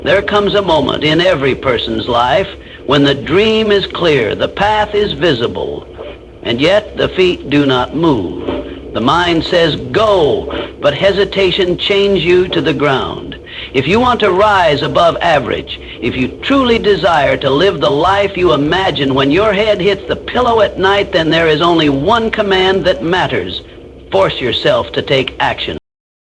There comes a moment in every person's life when the dream is clear, the path is visible, and yet the feet do not move. The mind says go, but hesitation chains you to the ground. If you want to rise above average, if you truly desire to live the life you imagine when your head hits the pillow at night, then there is only one command that matters. Force yourself to take action.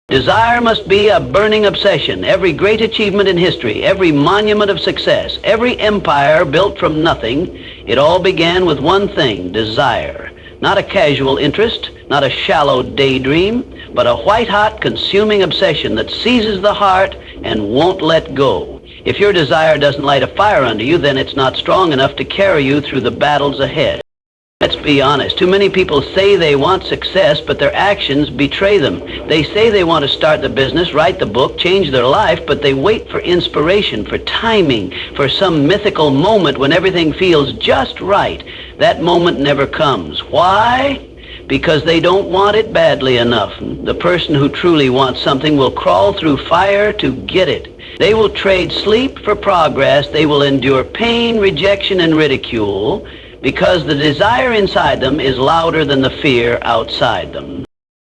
Desire must be a burning obsession. Every great achievement in history, every monument of success, every empire built from nothing, it all began with one thing: desire. Not a casual interest, not a shallow daydream, but a white-hot, consuming obsession that seizes the heart and won't let go. If your desire doesn't light a fire under you, then it's not strong enough to carry you through the battles ahead. Let's be honest. Too many people say they want success, but their actions betray them. They say they want to start the business, write the book, change their life, but they wait for inspiration, for timing, for some mythical moment when everything feels just right. That moment never comes. Why? Because they don't want it badly enough. The person who truly wants something will crawl through fire to get it. They will trade sleep for progress. They will endure pain, rejection, and ridicule, because the desire inside them is louder than the fear outside them.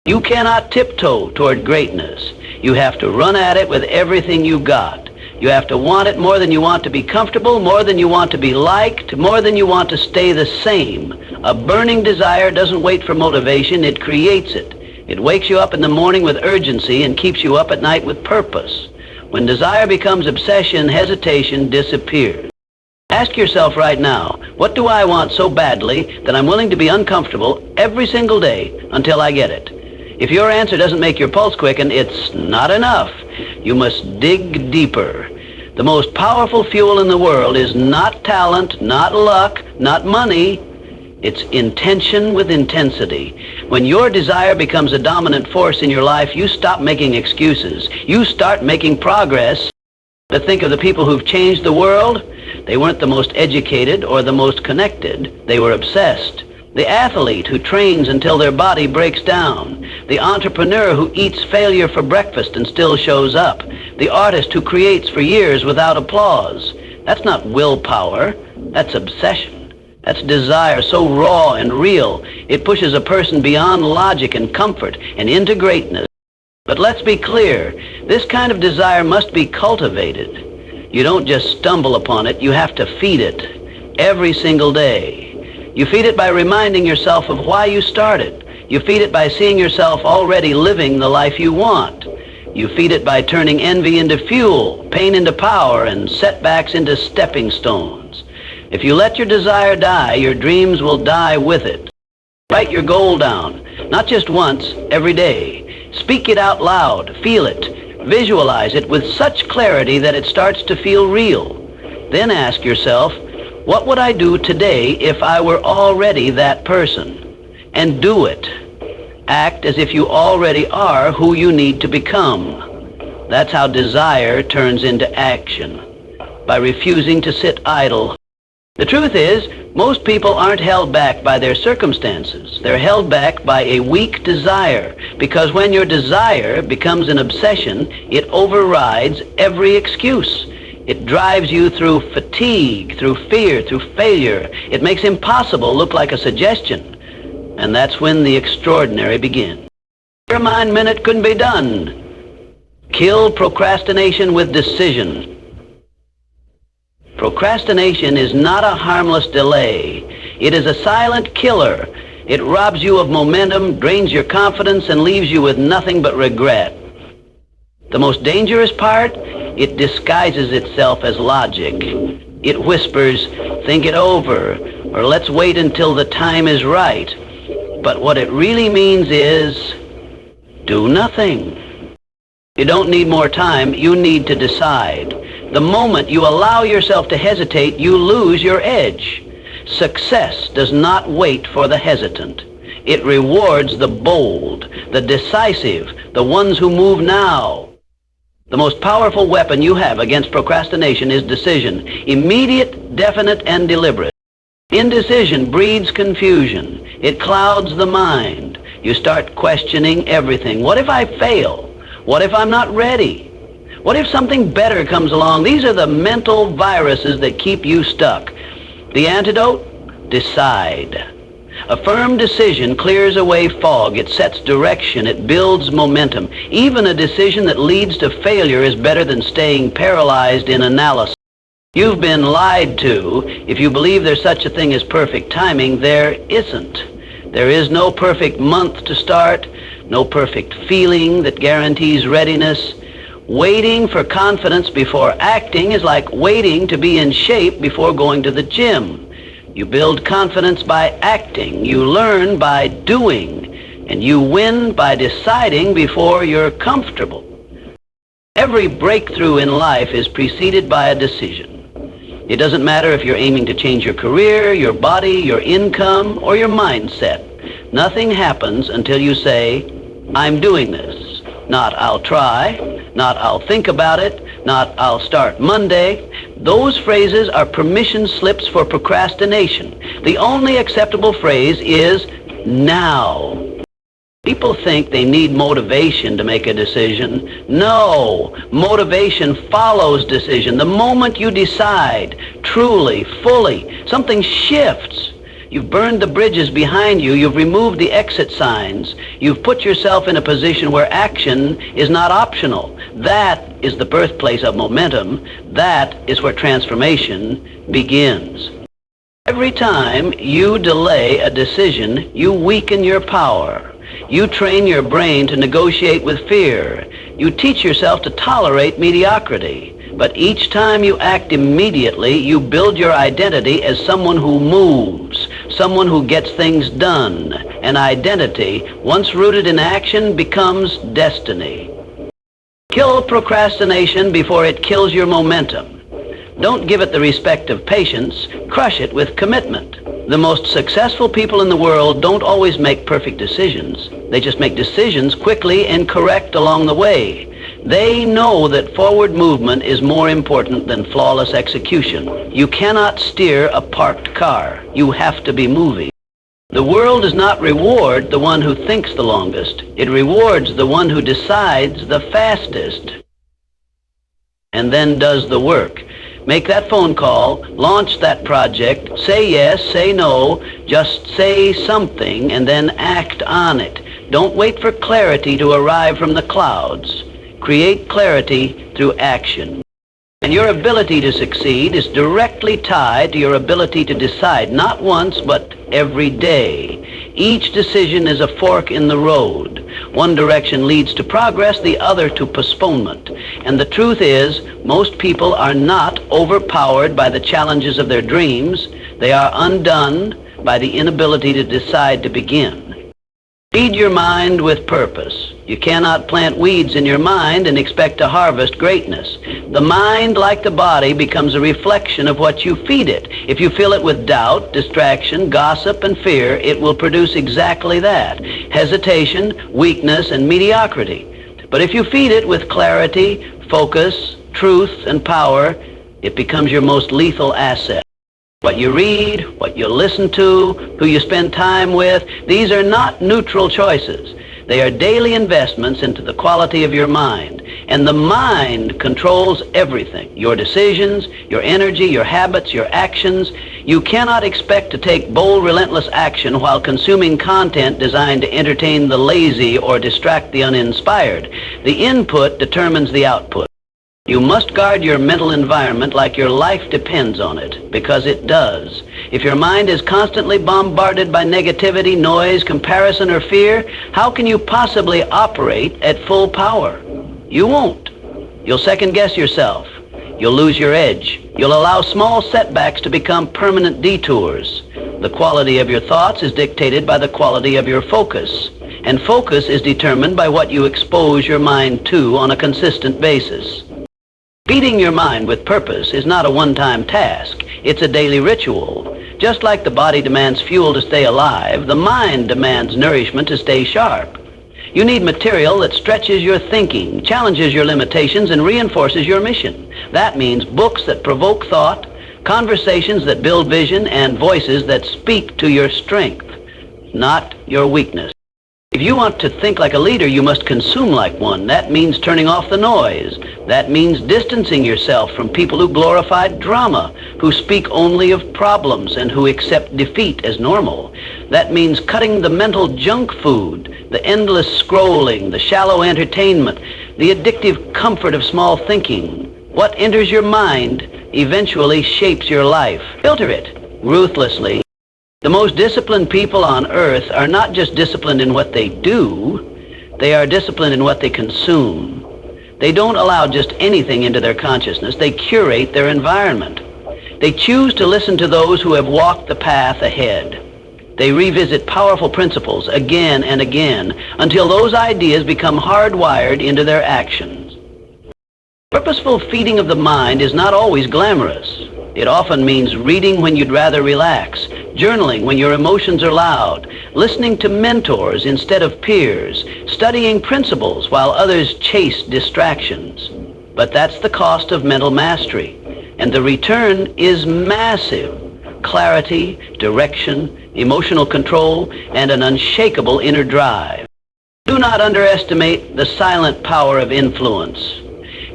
You cannot tiptoe toward greatness. You have to run at it with everything you got. You have to want it more than you want to be comfortable, more than you want to be liked, more than you want to stay the same. A burning desire doesn't wait for motivation, it creates it. It wakes you up in the morning with urgency and keeps you up at night with purpose. When desire becomes obsession, hesitation disappears. Ask yourself right now, what do I want so badly that I'm willing to be uncomfortable every single day until I get it? If your answer doesn't make your pulse quicken, it's not enough. You must dig deeper. The most powerful fuel in the world is not talent, not luck, not money. It's intention with intensity. When your desire becomes a dominant force in your life, you stop making excuses. You start making progress. But think of the people who've changed the world. They weren't the most educated or the most connected. They were obsessed. The athlete who trains until their body breaks down. The entrepreneur who eats failure for breakfast and still shows up. The artist who creates for years without applause. That's not willpower. That's obsession. That's desire so raw and real. It pushes a person beyond logic and comfort and into greatness. But let's be clear. This kind of desire must be cultivated. You don't just stumble upon it, you have to feed it every single day. You feed it by reminding yourself of why you started. You feed it by seeing yourself already living the life you want. You feed it by turning envy into fuel, pain into power, and setbacks into stepping stones. If you let your desire die, your dreams will die with it. Write your goal down, not just once, every day. Speak it out loud, feel it. Visualize it with such clarity that it starts to feel real. Then ask yourself, what would I do today if I were already that person? And do it. Act as if you already are who you need to become. That's how desire turns into action, by refusing to sit idle. The truth is, most people aren't held back by their circumstances. They're held back by a weak desire, because when your desire becomes an obsession, it overrides every excuse. It drives you through fatigue, through fear, through failure. It makes impossible look like a suggestion. And that's when the extraordinary begins. Your mind minute couldn't be done. Kill procrastination with decision. Procrastination is not a harmless delay. It is a silent killer. It robs you of momentum, drains your confidence, and leaves you with nothing but regret. The most dangerous part, it disguises itself as logic. It whispers, think it over, or let's wait until the time is right. But what it really means is, do nothing. You don't need more time, you need to decide. The moment you allow yourself to hesitate, you lose your edge. Success does not wait for the hesitant. It rewards the bold, the decisive, the ones who move now. The most powerful weapon you have against procrastination is decision, immediate, definite, and deliberate. Indecision breeds confusion. It clouds the mind. You start questioning everything. What if I fail? What if I'm not ready? What if something better comes along? These are the mental viruses that keep you stuck. The antidote? Decide. A firm decision clears away fog. It sets direction. It builds momentum. Even a decision that leads to failure is better than staying paralyzed in analysis. You've been lied to. If you believe there's such a thing as perfect timing, there isn't. There is no perfect month to start, no perfect feeling that guarantees readiness. Waiting for confidence before acting is like waiting to be in shape before going to the gym. You build confidence by acting. You learn by doing. And you win by deciding before you're comfortable. Every breakthrough in life is preceded by a decision. It doesn't matter if you're aiming to change your career, your body, your income, or your mindset. Nothing happens until you say, I'm doing this. Not I'll try, not I'll think about it, not I'll start Monday. Those phrases are permission slips for procrastination. The only acceptable phrase is now. People think they need motivation to make a decision. No, motivation follows decision. The moment you decide, truly, fully, something shifts. You've burned the bridges behind you. You've removed the exit signs. You've put yourself in a position where action is not optional. That is the birthplace of momentum. That is where transformation begins. Every time you delay a decision, you weaken your power. You train your brain to negotiate with fear. You teach yourself to tolerate mediocrity. But each time you act immediately, you build your identity as someone who moves, someone who gets things done. An identity, once rooted in action, becomes destiny. Kill procrastination before it kills your momentum. Don't give it the respect of patience. Crush it with commitment. The most successful people in the world don't always make perfect decisions. They just make decisions quickly and correct along the way. They know that forward movement is more important than flawless execution. You cannot steer a parked car. You have to be moving. The world does not reward the one who thinks the longest. It rewards the one who decides the fastest and then does the work. Make that phone call, launch that project, say yes, say no, just say something and then act on it. Don't wait for clarity to arrive from the clouds. Create clarity through action. And your ability to succeed is directly tied to your ability to decide, not once, but every day. Each decision is a fork in the road. One direction leads to progress, the other to postponement. And the truth is, most people are not overpowered by the challenges of their dreams. They are undone by the inability to decide to begin. Feed your mind with purpose. You cannot plant weeds in your mind and expect to harvest greatness. The mind, like the body, becomes a reflection of what you feed it. If you fill it with doubt, distraction, gossip, and fear, it will produce exactly that: hesitation, weakness, and mediocrity. But if you feed it with clarity, focus, truth, and power, it becomes your most lethal asset. What you read, what you listen to, who you spend time with, these are not neutral choices. They are daily investments into the quality of your mind. And the mind controls everything: your decisions, your energy, your habits, your actions. You cannot expect to take bold, relentless action while consuming content designed to entertain the lazy or distract the uninspired. The input determines the output. You must guard your mental environment like your life depends on it, because it does. If your mind is constantly bombarded by negativity, noise, comparison, or fear, how can you possibly operate at full power? You won't. You'll second-guess yourself. You'll lose your edge. You'll allow small setbacks to become permanent detours. The quality of your thoughts is dictated by the quality of your focus, and focus is determined by what you expose your mind to on a consistent basis. Feeding your mind with purpose is not a one-time task. It's a daily ritual. Just like the body demands fuel to stay alive, the mind demands nourishment to stay sharp. You need material that stretches your thinking, challenges your limitations, and reinforces your mission. That means books that provoke thought, conversations that build vision, and voices that speak to your strength, not your weakness. If you want to think like a leader, you must consume like one. That means turning off the noise. That means distancing yourself from people who glorify drama, who speak only of problems, and who accept defeat as normal. That means cutting the mental junk food, the endless scrolling, the shallow entertainment, the addictive comfort of small thinking. What enters your mind eventually shapes your life. Filter it ruthlessly. The most disciplined people on earth are not just disciplined in what they do, they are disciplined in what they consume. They don't allow just anything into their consciousness. They curate their environment. They choose to listen to those who have walked the path ahead. They revisit powerful principles again and again until those ideas become hardwired into their actions. Purposeful feeding of the mind is not always glamorous. It often means reading when you'd rather relax, journaling when your emotions are loud, listening to mentors instead of peers, studying principles while others chase distractions. But that's the cost of mental mastery, and the return is massive. Clarity, direction, emotional control, and an unshakable inner drive. Do not underestimate the silent power of influence.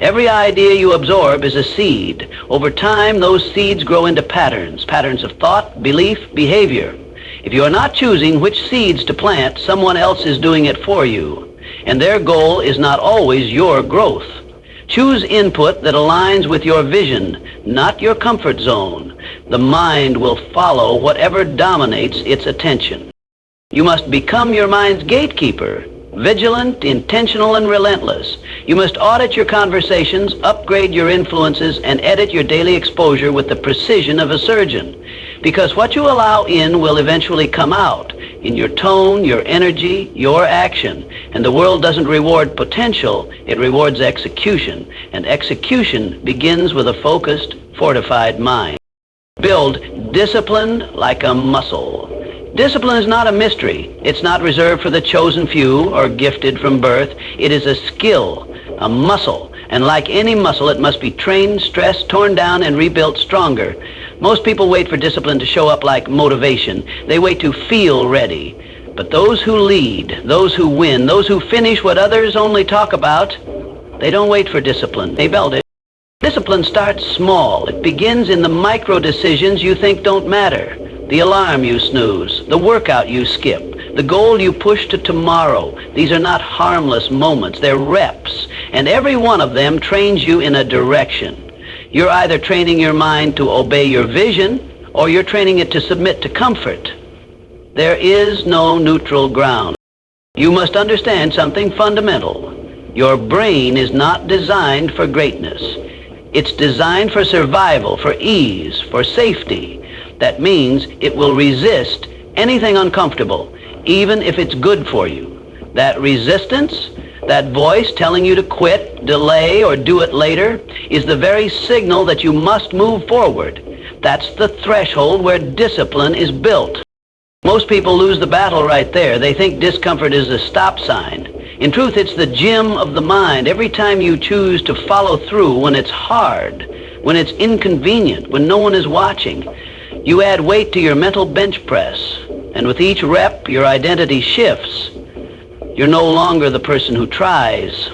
Every idea you absorb is a seed. Over time, those seeds grow into patterns of thought, belief, behavior. If you are not choosing which seeds to plant, someone else is doing it for you, and their goal is not always your growth. Choose input that aligns with your vision, not your comfort zone. The mind will follow whatever dominates its attention. You must become your mind's gatekeeper. Vigilant, intentional, and relentless. You must audit your conversations, upgrade your influences, and edit your daily exposure with the precision of a surgeon. Because what you allow in will eventually come out in your tone, your energy, your action. And the world doesn't reward potential, it rewards execution. And execution begins with a focused, fortified mind. Build discipline like a muscle. Discipline is not a mystery. It's not reserved for the chosen few or gifted from birth. It is a skill, a muscle. And like any muscle, it must be trained, stressed, torn down, and rebuilt stronger. Most people wait for discipline to show up like motivation. They wait to feel ready. But those who lead, those who win, those who finish what others only talk about, they don't wait for discipline. They build it. Discipline starts small. It begins in the micro decisions you think don't matter. The alarm you snooze, the workout you skip, the goal you push to tomorrow. These are not harmless moments, they're reps. And every one of them trains you in a direction. You're either training your mind to obey your vision, or you're training it to submit to comfort. There is no neutral ground. You must understand something fundamental. Your brain is not designed for greatness. It's designed for survival, for ease, for safety. That means it will resist anything uncomfortable, even if it's good for you. That resistance, that voice telling you to quit, delay, or do it later, is the very signal that you must move forward. That's the threshold where discipline is built. Most people lose the battle right there. They think discomfort is a stop sign. In truth, it's the gym of the mind. Every time you choose to follow through when it's hard, when it's inconvenient, when no one is watching, you add weight to your mental bench press, and with each rep, your identity shifts. You're no longer the person who tries.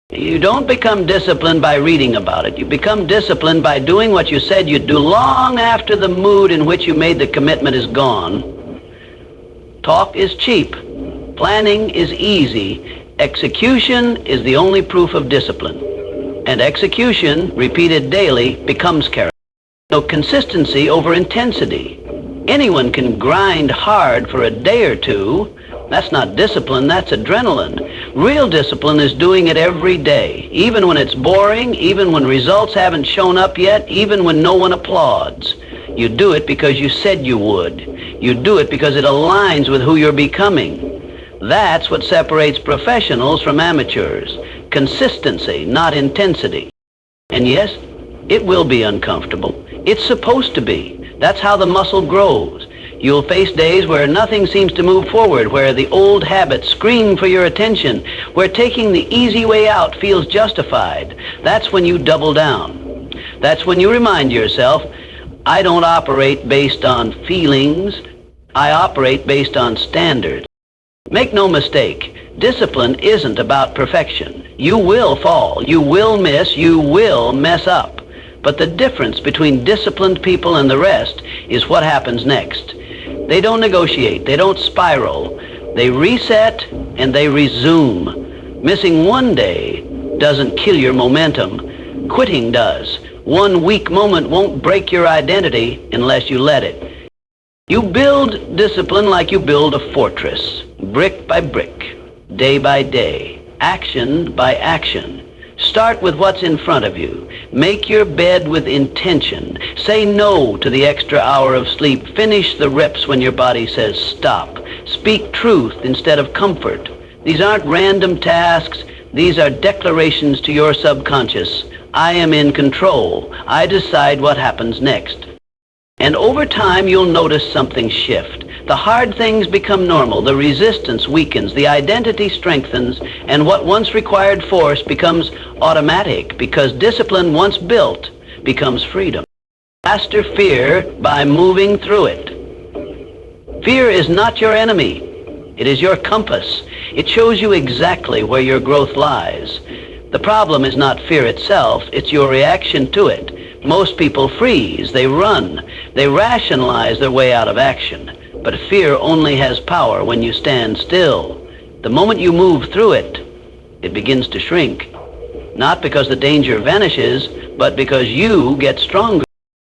You don't become disciplined by reading about it. You become disciplined by doing what you said you'd do long after the mood in which you made the commitment is gone. Talk is cheap. Planning is easy. Execution is the only proof of discipline. And execution, repeated daily, becomes character. So consistency over intensity. Anyone can grind hard for a day or two. That's not discipline, that's adrenaline. Real discipline is doing it every day, even when it's boring, even when results haven't shown up yet, even when no one applauds. You do it because you said you would. You do it because it aligns with who you're becoming. That's what separates professionals from amateurs. Consistency, not intensity. And yes, it will be uncomfortable. It's supposed to be. That's how the muscle grows. You'll face days where nothing seems to move forward, where the old habits scream for your attention, where taking the easy way out feels justified. That's when you double down. That's when you remind yourself, I don't operate based on feelings. I operate based on standards. Make no mistake, discipline isn't about perfection. You will fall, you will miss, you will mess up. But the difference between disciplined people and the rest is what happens next. They don't negotiate, they don't spiral. They reset and they resume. Missing one day doesn't kill your momentum. Quitting does. One weak moment won't break your identity unless you let it. You build discipline like you build a fortress, brick by brick, day by day, action by action. Start with what's in front of you. Make your bed with intention. Say no to the extra hour of sleep. Finish the reps when your body says stop. Speak truth instead of comfort. These aren't random tasks. These are declarations to your subconscious. I am in control. I decide what happens next. And over time, you'll notice something shift. The hard things become normal. The resistance weakens. The identity strengthens. And what once required force becomes automatic because discipline once built becomes freedom. Master fear by moving through it. Fear is not your enemy. It is your compass. It shows you exactly where your growth lies. The problem is not fear itself. It's your reaction to it. Most people freeze. They run. They rationalize their way out of action. But fear only has power when you stand still. The moment you move through it, it begins to shrink. Not because the danger vanishes, but because you get stronger.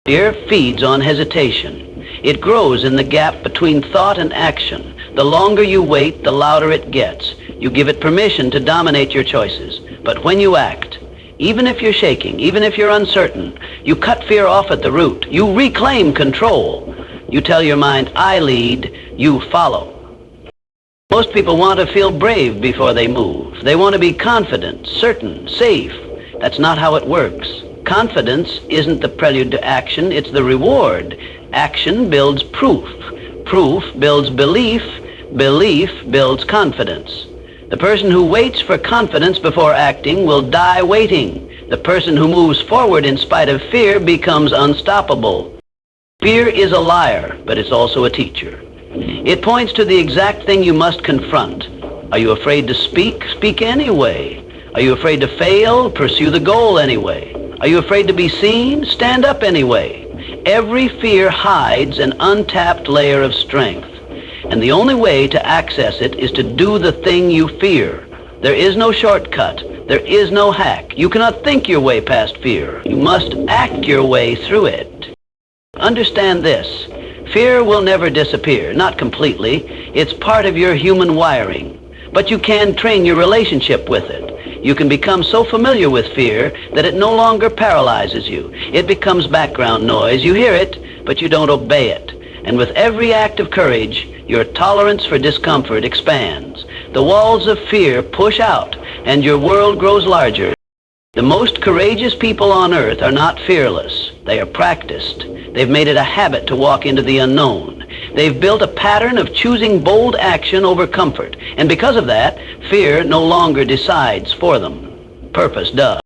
Fear feeds on hesitation. It grows in the gap between thought and action. The longer you wait, the louder it gets. You give it permission to dominate your choices. But when you act, even if you're shaking, even if you're uncertain, you cut fear off at the root. You reclaim control. You tell your mind, I lead, you follow. Most people want to feel brave before they move. They want to be confident, certain, safe. That's not how it works. Confidence isn't the prelude to action, it's the reward. Action builds proof. Proof builds belief. Belief builds confidence. The person who waits for confidence before acting will die waiting. The person who moves forward in spite of fear becomes unstoppable. Fear is a liar, but it's also a teacher. It points to the exact thing you must confront. Are you afraid to speak? Speak anyway. Are you afraid to fail? Pursue the goal anyway. Are you afraid to be seen? Stand up anyway. Every fear hides an untapped layer of strength. And the only way to access it is to do the thing you fear. There is no shortcut. There is no hack. You cannot think your way past fear. You must act your way through it. Understand this. Fear will never disappear, not completely. It's part of your human wiring. But you can train your relationship with it. You can become so familiar with fear that it no longer paralyzes you. It becomes background noise. You hear it, but you don't obey it. And with every act of courage, your tolerance for discomfort expands. The walls of fear push out, and your world grows larger. The most courageous people on earth are not fearless. They are practiced. They've made it a habit to walk into the unknown. They've built a pattern of choosing bold action over comfort. And because of that, fear no longer decides for them. Purpose does.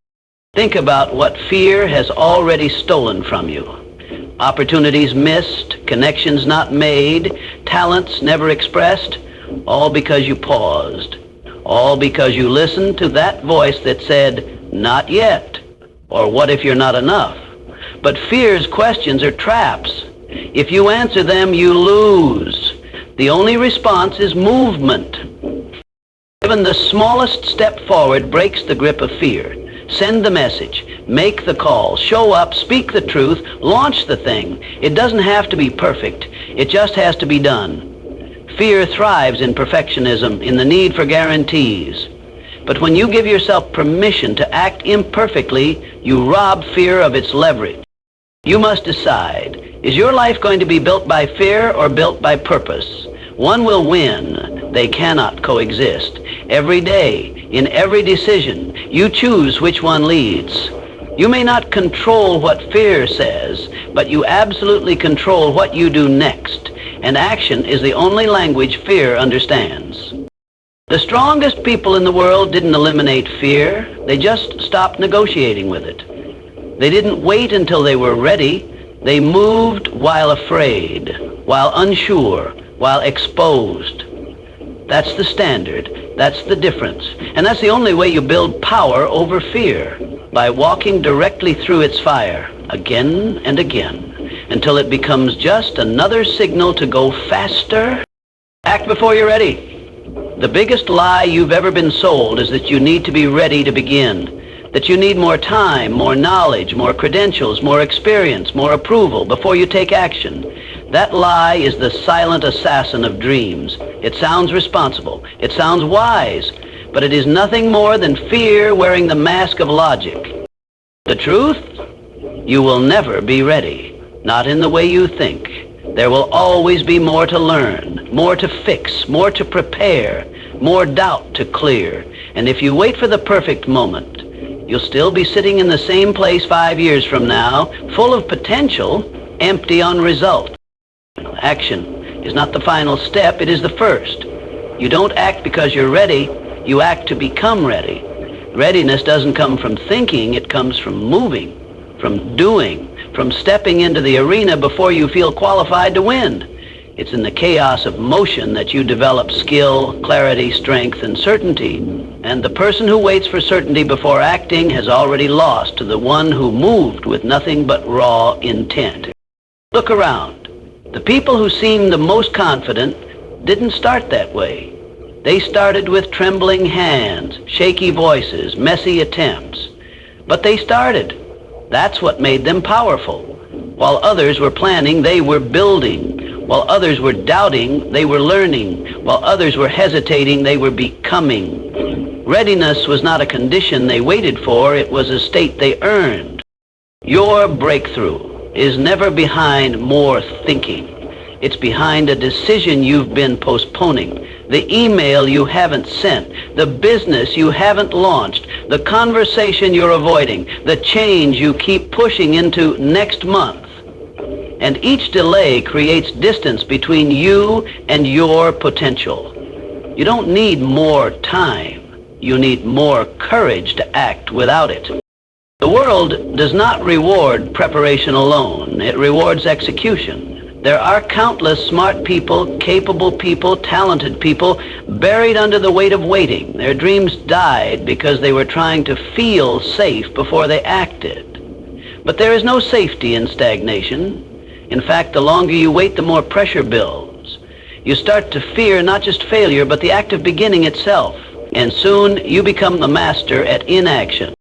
Think about what fear has already stolen from you. Opportunities missed, connections not made, talents never expressed, all because you paused. All because you listened to that voice that said, not yet, or what if you're not enough? But fear's questions are traps. If you answer them, you lose. The only response is movement. Even the smallest step forward breaks the grip of fear. Send the message, make the call, show up, speak the truth, launch the thing. It doesn't have to be perfect. It just has to be done. Fear thrives in perfectionism, in the need for guarantees. But when you give yourself permission to act imperfectly, you rob fear of its leverage. You must decide, is your life going to be built by fear or built by purpose? One will win. They cannot coexist. Every day, in every decision, you choose which one leads. You may not control what fear says, but you absolutely control what you do next. And action is the only language fear understands. The strongest people in the world didn't eliminate fear. They just stopped negotiating with it. They didn't wait until they were ready. They moved while afraid, while unsure, while exposed. That's the standard. That's the difference. And that's the only way you build power over fear, by walking directly through its fire again and again until it becomes just another signal to go faster. Act before you're ready. The biggest lie you've ever been sold is that you need to be ready to begin, that you need more time, more knowledge, more credentials, more experience, more approval before you take action. That lie is the silent assassin of dreams. It sounds responsible. It sounds wise, but it is nothing more than fear wearing the mask of logic. The truth? You will never be ready, not in the way you think. There will always be more to learn, more to fix, more to prepare, more doubt to clear. And if you wait for the perfect moment, you'll still be sitting in the same place 5 years from now, full of potential, empty on result. Action is not the final step, it is the first. You don't act because you're ready, you act to become ready. Readiness doesn't come from thinking, it comes from moving, from doing, from stepping into the arena before you feel qualified to win. It's in the chaos of motion that you develop skill, clarity, strength, and certainty. And the person who waits for certainty before acting has already lost to the one who moved with nothing but raw intent. Look around. The people who seem the most confident didn't start that way. They started with trembling hands, shaky voices, messy attempts. But they started. That's what made them powerful. While others were planning, they were building. While others were doubting, they were learning. While others were hesitating, they were becoming. Readiness was not a condition they waited for, it was a state they earned. Your breakthrough is never behind more thinking. It's behind a decision you've been postponing, the email you haven't sent, the business you haven't launched, the conversation you're avoiding, the change you keep pushing into next month. And each delay creates distance between you and your potential. You don't need more time. You need more courage to act without it. The world does not reward preparation alone. It rewards execution. There are countless smart people, capable people, talented people buried under the weight of waiting. Their dreams died because they were trying to feel safe before they acted. But there is no safety in stagnation. In fact, the longer you wait, the more pressure builds. You start to fear not just failure, but the act of beginning itself. And soon you become the master at inaction.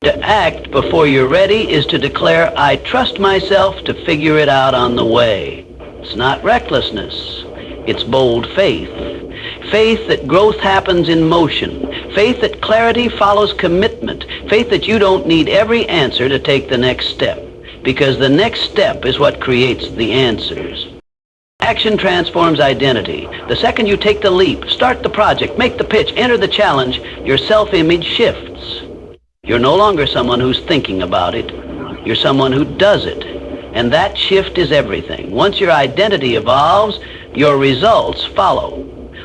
To act before you're ready is to declare, I trust myself to figure it out on the way. It's not recklessness. It's bold faith. Faith that growth happens in motion. Faith that clarity follows commitment. Faith that you don't need every answer to take the next step, because the next step is what creates the answers. Action transforms identity. The second you take the leap, start the project, make the pitch, enter the challenge, your self-image shifts. You're no longer someone who's thinking about it. You're someone who does it. And that shift is everything. Once your identity evolves, your results follow.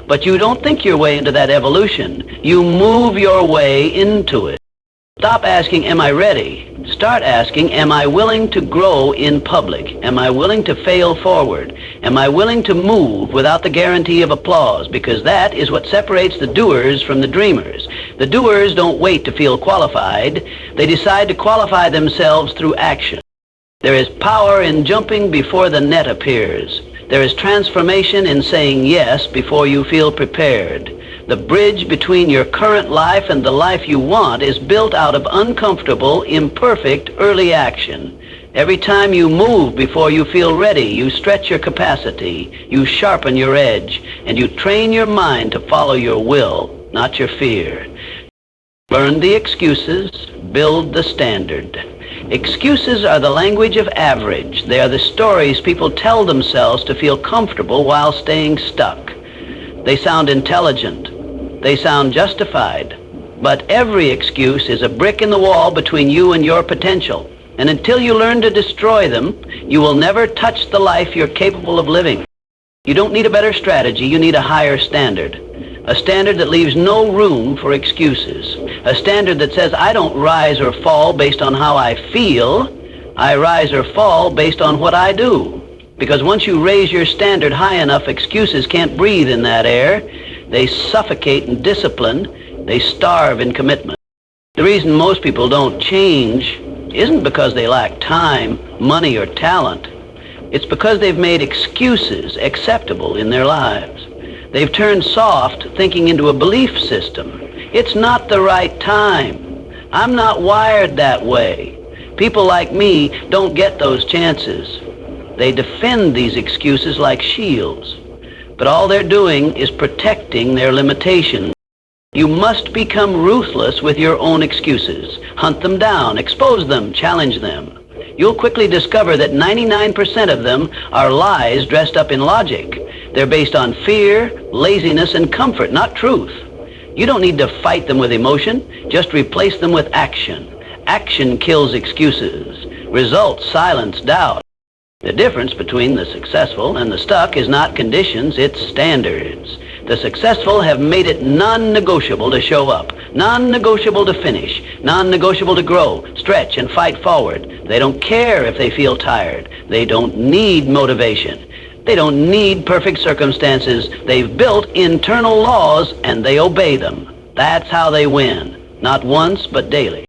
But you don't think your way into that evolution. You move your way into it. Stop asking, am I ready? Start asking, am I willing to grow in public? Am I willing to fail forward? Am I willing to move without the guarantee of applause? Because that is what separates the doers from the dreamers. The doers don't wait to feel qualified. They decide to qualify themselves through action. There is power in jumping before the net appears. There is transformation in saying yes before you feel prepared. The bridge between your current life and the life you want is built out of uncomfortable, imperfect, early action. Every time you move before you feel ready, you stretch your capacity, you sharpen your edge, and you train your mind to follow your will, not your fear. Burn the excuses, build the standard. Excuses are the language of average. They are the stories people tell themselves to feel comfortable while staying stuck. They sound intelligent. They sound justified. But every excuse is a brick in the wall between you and your potential. And until you learn to destroy them, you will never touch the life you're capable of living. You don't need a better strategy, you need a higher standard. A standard that leaves no room for excuses. A standard that says, I don't rise or fall based on how I feel. I rise or fall based on what I do. Because once you raise your standard high enough, excuses can't breathe in that air. They suffocate in discipline. They starve in commitment. The reason most people don't change isn't because they lack time, money, or talent. It's because they've made excuses acceptable in their lives. They've turned soft thinking into a belief system. It's not the right time. I'm not wired that way. People like me don't get those chances. They defend these excuses like shields. But all they're doing is protecting their limitations. You must become ruthless with your own excuses. Hunt them down, expose them, challenge them. You'll quickly discover that 99% of them are lies dressed up in logic. They're based on fear, laziness, and comfort, not truth. You don't need to fight them with emotion. Just replace them with action. Action kills excuses. Results silence doubt. The difference between the successful and the stuck is not conditions, it's standards. The successful have made it non-negotiable to show up, non-negotiable to finish, non-negotiable to grow, stretch, and fight forward. They don't care if they feel tired. They don't need motivation. They don't need perfect circumstances. They've built internal laws and they obey them. That's how they win, not once but daily.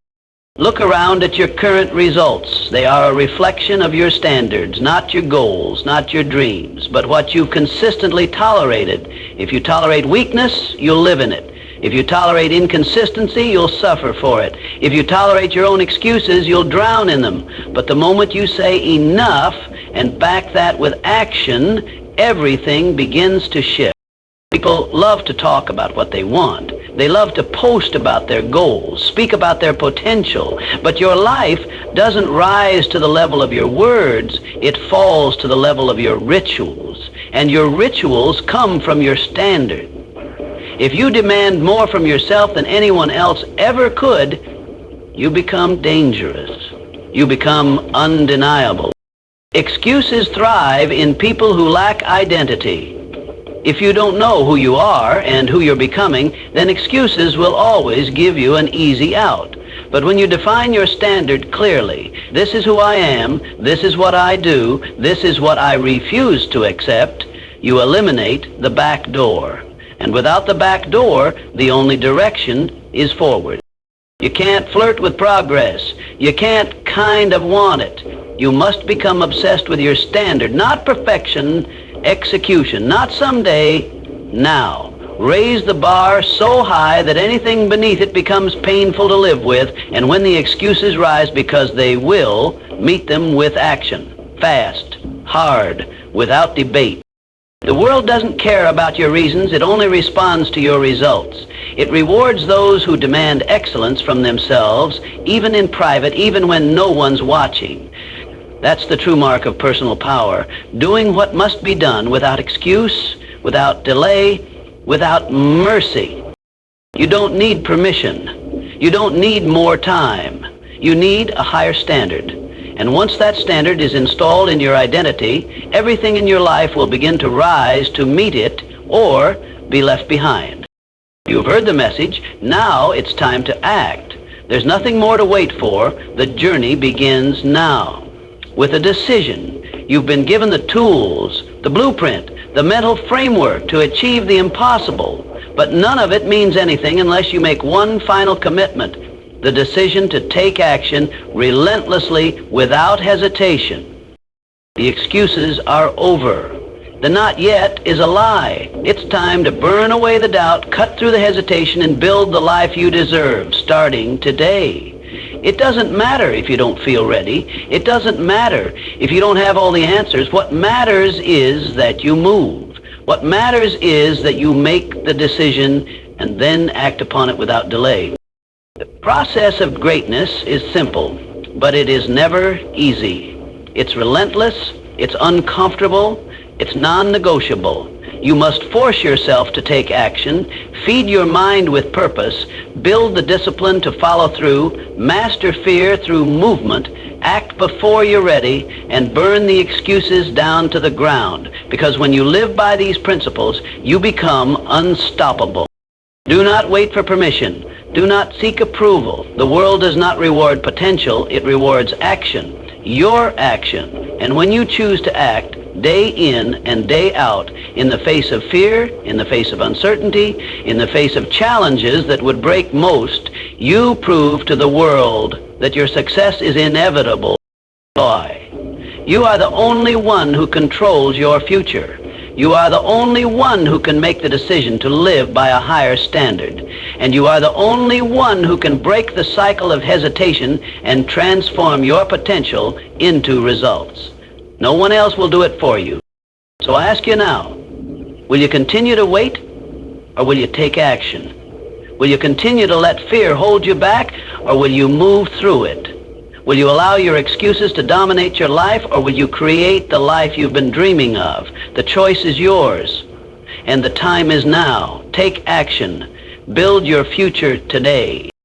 Look around at your current results. They are a reflection of your standards, not your goals, not your dreams, but what you consistently tolerated. If you tolerate weakness, you'll live in it. If you tolerate inconsistency, you'll suffer for it. If you tolerate your own excuses, you'll drown in them. But the moment you say enough and back that with action, everything begins to shift. People love to talk about what they want. They love to post about their goals, speak about their potential. But your life doesn't rise to the level of your words. It falls to the level of your rituals. And your rituals come from your standard. If you demand more from yourself than anyone else ever could, you become dangerous. You become undeniable. Excuses thrive in people who lack identity. If you don't know who you are and who you're becoming, then excuses will always give you an easy out. But when you define your standard clearly, this is who I am, this is what I do, this is what I refuse to accept, you eliminate the back door. And without the back door, the only direction is forward. You can't flirt with progress. You can't kind of want it. You must become obsessed with your standard, not perfection, execution, not someday, now. Raise the bar so high that anything beneath it becomes painful to live with, and when the excuses rise, because they will, meet them with action. Fast, hard, without debate. The world doesn't care about your reasons, it only responds to your results. It rewards those who demand excellence from themselves, even in private, even when no one's watching. That's the true mark of personal power, doing what must be done without excuse, without delay, without mercy. You don't need permission. You don't need more time. You need a higher standard. And once that standard is installed in your identity, everything in your life will begin to rise to meet it or be left behind. You've heard the message. Now it's time to act. There's nothing more to wait for. The journey begins now. With a decision, you've been given the tools, the blueprint, the mental framework to achieve the impossible. But none of it means anything unless you make one final commitment. The decision to take action relentlessly without hesitation. The excuses are over. The not yet is a lie. It's time to burn away the doubt, cut through the hesitation, and build the life you deserve, starting today. It doesn't matter if you don't feel ready. It doesn't matter if you don't have all the answers. What matters is that you move. What matters is that you make the decision and then act upon it without delay. The process of greatness is simple, but it is never easy. It's relentless, it's uncomfortable, it's non-negotiable. You must force yourself to take action, feed your mind with purpose, build the discipline to follow through, master fear through movement, act before you're ready, and burn the excuses down to the ground. Because when you live by these principles, you become unstoppable. Do not wait for permission. Do not seek approval. The world does not reward potential, it rewards action. Your action. And when you choose to act, day in and day out, in the face of fear, in the face of uncertainty, in the face of challenges that would break most, you prove to the world that your success is inevitable. You are the only one who controls your future. You are the only one who can make the decision to live by a higher standard. And you are the only one who can break the cycle of hesitation and transform your potential into results. No one else will do it for you. So I ask you now, will you continue to wait, or will you take action? Will you continue to let fear hold you back, or will you move through it? Will you allow your excuses to dominate your life, or will you create the life you've been dreaming of? The choice is yours, and the time is now. Take action. Build your future today.